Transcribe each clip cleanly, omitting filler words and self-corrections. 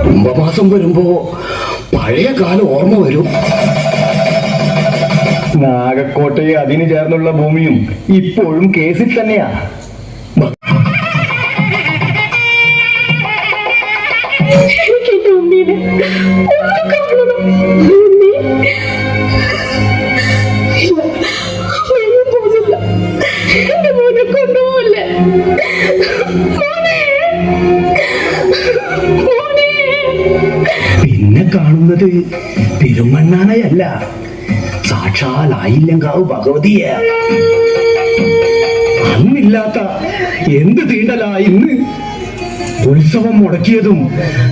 കുംഭമാസം വരുമ്പോ പഴയ കാലം ഓർമ്മ വരും. നാഗക്കോട്ടയെ അതിന് ചേർന്നുള്ള ഭൂമിയും ഇപ്പോഴും കേസിൽ തന്നെയാ. പിന്നെ കാണുന്നത് പെരുമണ്ണാനയല്ല, സാക്ഷാൽ ആയില്ലങ്കാവ് ഭഗവതിയെ. അന്നില്ലാത്ത എന്ത് തീണ്ടലാ ഇന്ന്. ഉത്സവം മുടക്കിയതും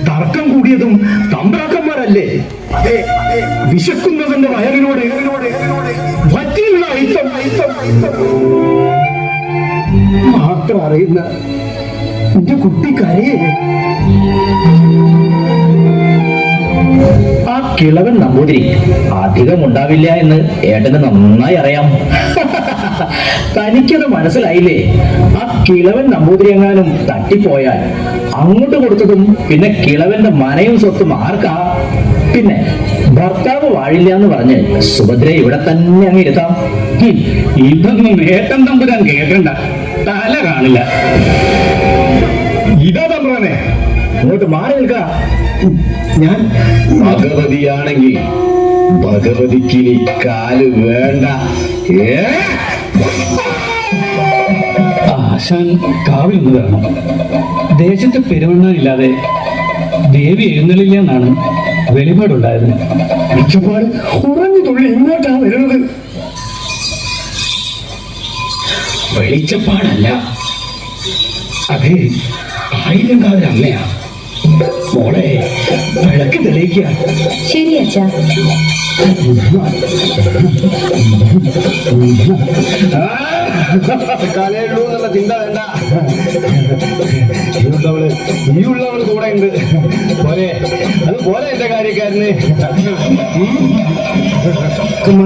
തർക്കം കൂടിയതും തമ്പ്രാക്കന്മാരല്ലേ? അതെ, വിശക്കുന്നതിന്റെ വയറിനോട് വറ്റിയുള്ള അയിത്തം മാത്രം അറിയുന്ന എന്റെ കുട്ടി കരയേ. ആ കിളവൻ നമ്പൂതിരി അധികം ഉണ്ടാവില്ല എന്ന് ഏട്ടന് നന്നായി അറിയാം. തനിക്കത് മനസ്സിലായില്ലേ? ആ കിളവൻ നമ്പൂതിരി എങ്ങാനും തട്ടിപ്പോയാൽ അങ്ങോട്ട് കൊടുത്തതും പിന്നെ കിളവന്റെ മനയും സ്വത്തും ആർക്കാ? പിന്നെ ഭർത്താവ് വാഴില്ല എന്ന് പറഞ്ഞ് സുഭദ്രയെ ഇവിടെ തന്നെ അങ്ങ് ഇരുത്താം. ഇതൊന്നും ഏട്ടൻ തമ്പുരാൻ കേൾക്കണ്ട, തല കാണില്ല. ഇതാ തമ്പുരാനെ, അങ്ങോട്ട് മാറി നിൽക്ക. ഞാൻ ഭഗവതിയാണെങ്കിൽ ഭഗവതിക്ക് ഇനി കാല് വേണ്ട. ആശാൻ കാവിൽ ഒന്ന് വരണം. ദേശത്ത് പെരുവണ്ണാനില്ലാതെ ദേവി എഴുന്നള്ളില്ല എന്നാണ് വെളിപാടുണ്ടായത്. മിച്ചപ്പാട് ഉറഞ്ഞു തുള്ളി ഇങ്ങോട്ടാ വരുന്നത്. വെളിച്ചപ്പാടല്ല, അതെ ആയിരങ്കാവിലെ അമ്മയാ. മോളെ വിളക്ക് തെളിയിക്കുക. ശരി അച്ഛാ. കലയുള്ളൂ എന്നുള്ള ചിന്ത വേണ്ട. ഈ ഉള്ളവള് കൂടെ ഉണ്ട്. പോലെ അത് പോലെ എന്റെ കാര്യക്കാരന്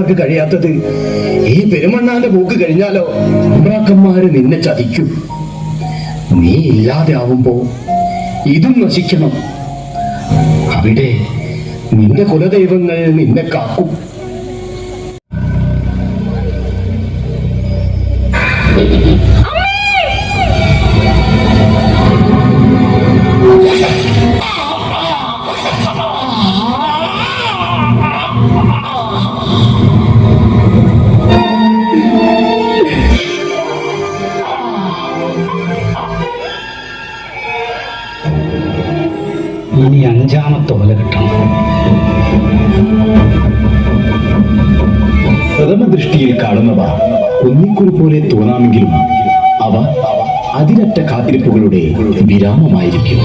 ക്ക് കഴിയാത്തത് ഈ പെരുമണ്ണാന്റെ പോക്ക് കഴിഞ്ഞാലോ അമ്രാക്കന്മാര് നിന്നെ ചതിക്കും. നീ ഇല്ലാതെ ആവുമ്പോ ഇതും നശിക്കണം. അവിടെ നിന്റെ കുലദൈവങ്ങൾ നിന്നെ കാക്കും. ഇനി 5ാമത്തെ ഓല കിട്ടണം. പ്രഥമ ദൃഷ്ടിയിൽ കാണുന്നവ കുന്നിക്കുറി പോലെ തോന്നാമെങ്കിലും അവ അതിരറ്റ കാത്തിരിപ്പുകളുടെ വിരാമമായിരിക്കും.